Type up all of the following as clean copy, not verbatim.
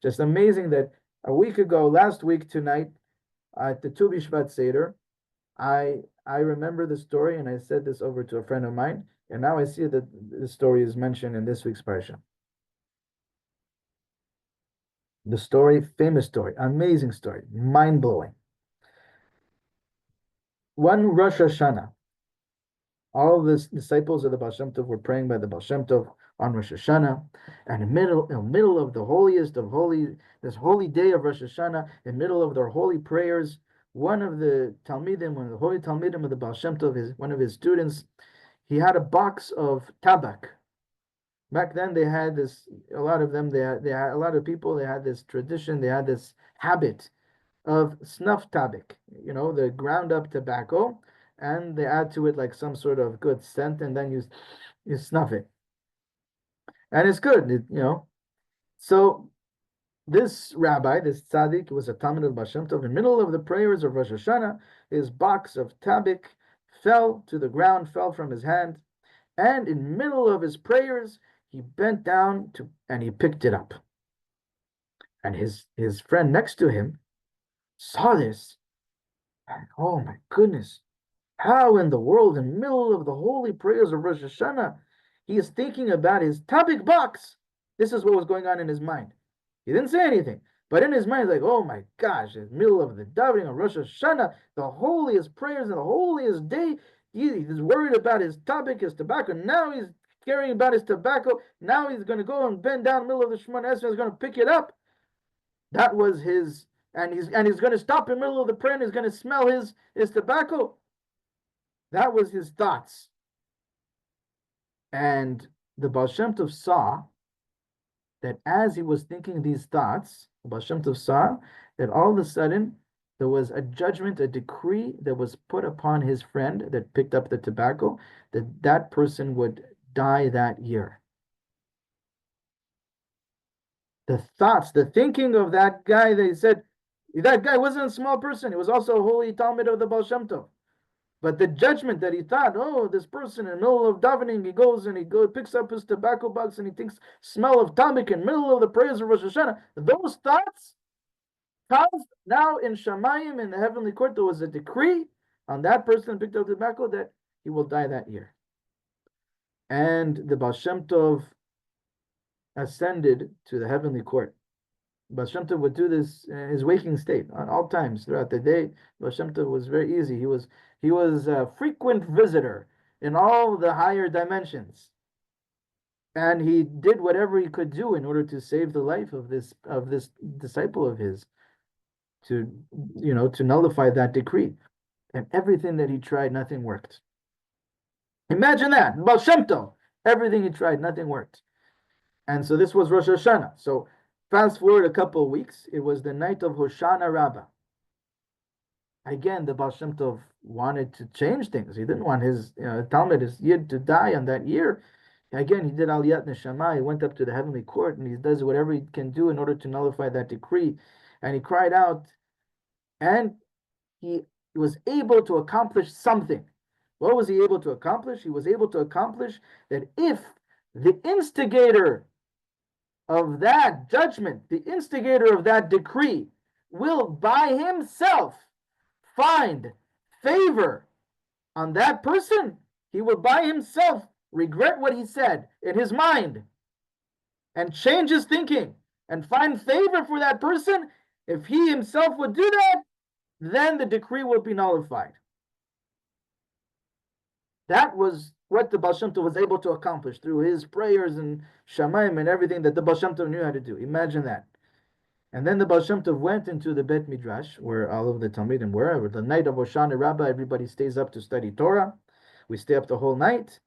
Just amazing that a week ago, last week tonight, at the Tu B'Shvat Seder, I remember the story, and I said this over to a friend of mine, and now I see that the story is mentioned in this week's parsha. The story, famous story, amazing story, mind-blowing. One Rosh Hashanah, all the disciples of the Baal Shem Tov were praying by the Baal Shem Tov on Rosh Hashanah, and in the middle of the holiest of holy, this holy day of Rosh Hashanah, in the middle of their holy prayers, one of the Talmidim, one of the holy Talmidim of the Baal Shem Tov, one of his students, he had a box of tabak. Back then, they had this. A lot of them, they had a lot of people. They had this tradition. They had this habit of snuff tabak. You know, the ground up tobacco, and they add to it like some sort of good scent, and then you snuff it, and it's good. So this rabbi, this tzaddik, was a Talmid of Baal Shem Tov. In the middle of the prayers of Rosh Hashanah, his box of tabak fell to the ground, fell from his hand, and in the middle of his prayers, he bent down and he picked it up. And his friend next to him saw this, and oh my goodness, how in the world, in the middle of the holy prayers of Rosh Hashanah, he is thinking about his tabak box. This is what was going on in his mind. He didn't say anything, but in his mind, like, oh my gosh, in the middle of the davening of Rosh Hashanah, the holiest prayers and the holiest day, he's worried about his tabak, his tobacco. Now he's caring about his tobacco. Now he's going to go and bend down in the middle of the Shemona Esrei. He's going to pick it up. That was his, and he's going to stop in the middle of the prayer and he's going to smell his tobacco. That was his thoughts. And the Baal Shem Tov saw that as he was thinking these thoughts, the Baal Shem Tov saw that all of a sudden there was a judgment, a decree that was put upon his friend that picked up the tobacco, that person would die that year. The thoughts, the thinking of that guy, they said, that guy wasn't a small person. He was also a holy Talmid of the Baal Shem Tov. But the judgment that he thought, oh, this person in the middle of davening, he goes and picks up his tobacco box and he thinks smell of tabak in the middle of the prayers of Rosh Hashanah. Those thoughts caused now in Shamayim, in the heavenly court, there was a decree on that person who picked up tobacco that he will die that year. And the Baal Shem Tov ascended to the heavenly court. Baal Shem Tov would do this in his waking state on all times throughout the day. Baal Shem Tov was very easy. He was a frequent visitor in all the higher dimensions, and he did whatever he could do in order to save the life of this disciple of his, to nullify that decree. And everything that he tried, nothing worked. Imagine that, Baal Shem Tov, everything he tried, nothing worked. And so this was Rosh Hashanah. So fast forward a couple of weeks, it was the night of Hoshana Rabbah. Again, the Baal Shem Tov wanted to change things. He didn't want his Talmid, his Yid, to die on that year. Again, he did Aliyat Neshama. He went up to the heavenly court and he does whatever he can do in order to nullify that decree. And he cried out, and he was able to accomplish something. What was he able to accomplish? He was able to accomplish that if the instigator of that judgment, the instigator of that decree, will by himself find favor on that person, he will by himself regret what he said in his mind and change his thinking and find favor for that person. If he himself would do that, then the decree will be nullified. That was what the Baal Shem Tov was able to accomplish through his prayers and Shamayim and everything that the Baal Shem Tov knew how to do. Imagine that. And then the Baal Shem Tov went into the Bet Midrash, where all of the Talmidim were. The night of Hoshana Rabbah, everybody stays up to study Torah. We stay up the whole night.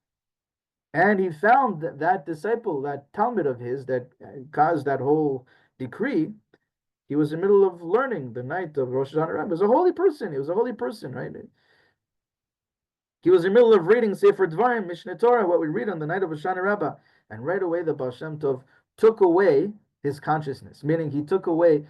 And he found that disciple, that Talmid of his that caused that whole decree. He was in the middle of learning the night of Rosh Hashanah Rabbah. He was a holy person. He was a holy person, right? He was in the middle of reading Sefer Dvarim, Mishneh Torah, what we read on the night of Hoshana Rabbah. And right away, the Baal Shem Tov took away his consciousness, meaning he took away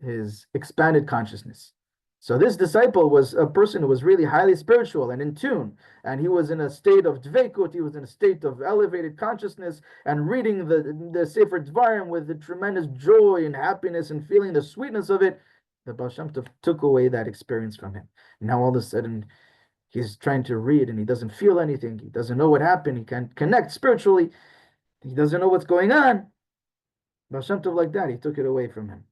his expanded consciousness. So this disciple was a person who was really highly spiritual and in tune, and he was in a state of dveikut, he was in a state of elevated consciousness, and reading the Sefer Dvarim with the tremendous joy and happiness and feeling the sweetness of it. The Baal Shem Tov took away that experience from him. Now all of a sudden, he's trying to read and he doesn't feel anything. He doesn't know what happened. He can't connect spiritually. He doesn't know what's going on. Baal Shem Tov, like that, he took it away from him.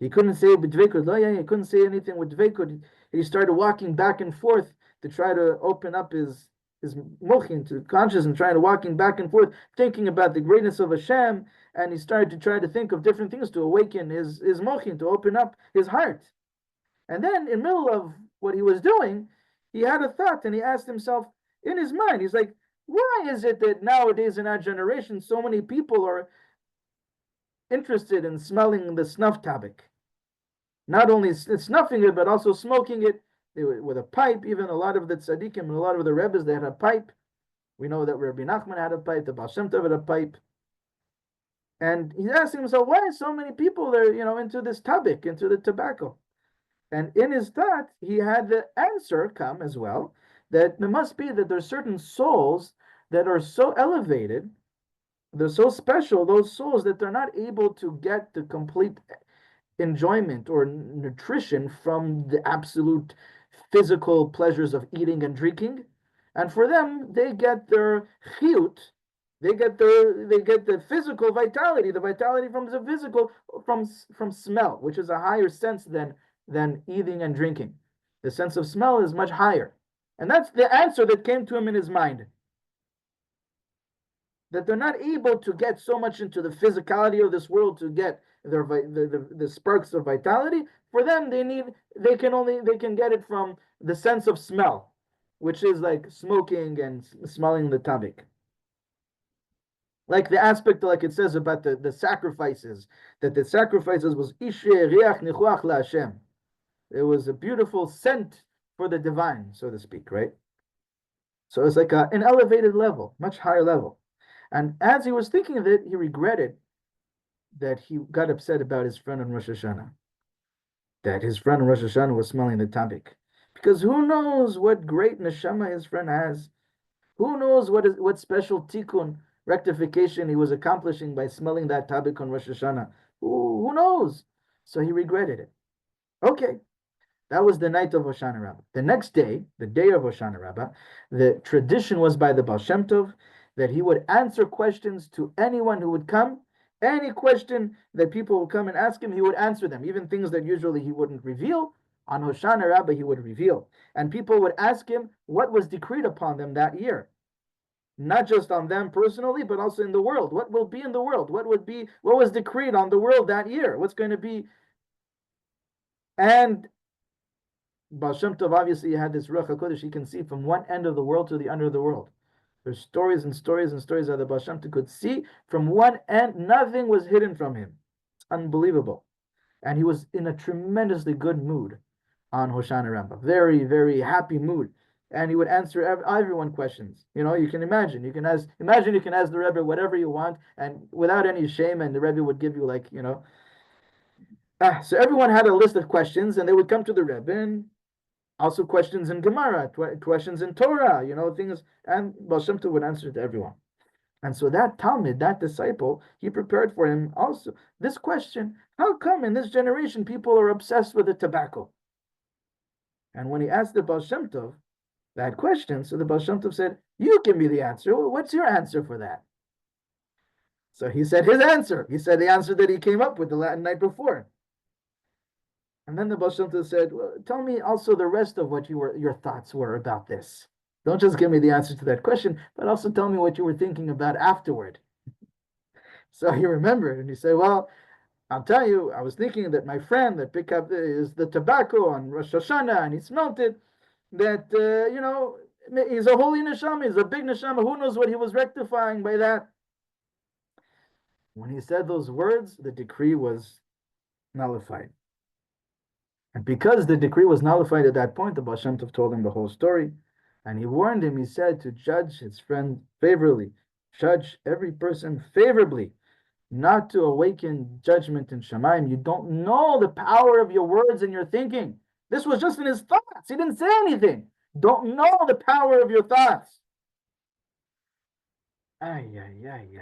He couldn't say b'dveikud. He couldn't say anything with dveikud. He started walking back and forth to try to open up his mochin to conscious and trying to walking back and forth, thinking about the greatness of Hashem. And he started to try to think of different things to awaken his mochin, to open up his heart. And then, in the middle of what he was doing, he had a thought, and he asked himself in his mind, he's like, why is it that nowadays in our generation so many people are interested in smelling the snuff tabak? Not only snuffing it, but also smoking it with a pipe. Even a lot of the tzaddikim and a lot of the rebbes, they had a pipe. We know that Rabbi Nachman had a pipe, the Baal Shem Tov had a pipe. And he's asking himself, why are so many people there, into this tabak, into the tobacco? And in his thought, he had the answer come as well, that it must be that there's certain souls that are so elevated, they're so special, those souls, that they're not able to get the complete enjoyment or nutrition from the absolute physical pleasures of eating and drinking. And for them, they get their chiyut, they get the physical vitality, the vitality from the physical, from smell, which is a higher sense than eating and drinking. The sense of smell is much higher. And that's the answer that came to him in his mind. That they're not able to get so much into the physicality of this world to get the sparks of vitality. For them, they can get it from the sense of smell, which is like smoking and smelling the tabak. Like the aspect, like it says about the sacrifices, that the sacrifices was ishe riach nichuach laHashem. It was a beautiful scent for the divine, so to speak, right? So it's like an elevated level, much higher level. And as he was thinking of it, he regretted that he got upset about his friend on Rosh Hashanah. That his friend on Rosh Hashanah was smelling the tabak. Because who knows what great neshama his friend has? Who knows what special tikkun, rectification he was accomplishing by smelling that tabak on Rosh Hashanah? Who knows? So he regretted it. Okay. That was the night of Hoshana Rabbah. The next day, the day of Hoshana Rabbah, the tradition was by the Baal Shem Tov that he would answer questions to anyone who would come. Any question that people would come and ask him, he would answer them. Even things that usually he wouldn't reveal, on Hoshana Rabbah he would reveal. And people would ask him what was decreed upon them that year. Not just on them personally, but also in the world. What will be in the world? What was decreed on the world that year? What's going to be? And Baal Shem Tov obviously had this Ruach HaKodesh. You can see from one end of the world to the end of the world. There's stories and stories and stories that the Baal Shem Tov could see from one end. Nothing was hidden from him. It's unbelievable. And he was in a tremendously good mood on Hoshana Rabbah. Very, very happy mood. And he would answer everyone questions. You can imagine. You can ask the Rebbe whatever you want, and without any shame, and the Rebbe would give you so everyone had a list of questions, and they would come to the Rebbe, and also questions in Gemara, questions in Torah, things, and Baal Shem Tov would answer to everyone. And so that Talmud, that disciple, he prepared for him also this question: how come in this generation people are obsessed with the tobacco? And when he asked the Baal Shem Tov that question, so the Baal Shem Tov said, you give me the answer. What's your answer for that? So he said his answer. He said the answer that he came up with the night before. And then the Baal Shem Tov said, well, tell me also the rest of what your thoughts were about this. Don't just give me the answer to that question, but also tell me what you were thinking about afterward. So he remembered, and he said, well, I'll tell you, I was thinking that my friend that picked up is the tobacco on Rosh Hashanah, and he smelt it, that, he's a holy neshama, he's a big neshama, who knows what he was rectifying by that. When he said those words, the decree was nullified. And because the decree was nullified at that point, the Baal Shem Tov told him the whole story. And he warned him, he said, to judge his friend favorably, judge every person favorably, not to awaken judgment in Shamayim. You don't know the power of your words and your thinking. This was just in his thoughts. He didn't say anything. Don't know the power of your thoughts. Ay, ay, ay, ay.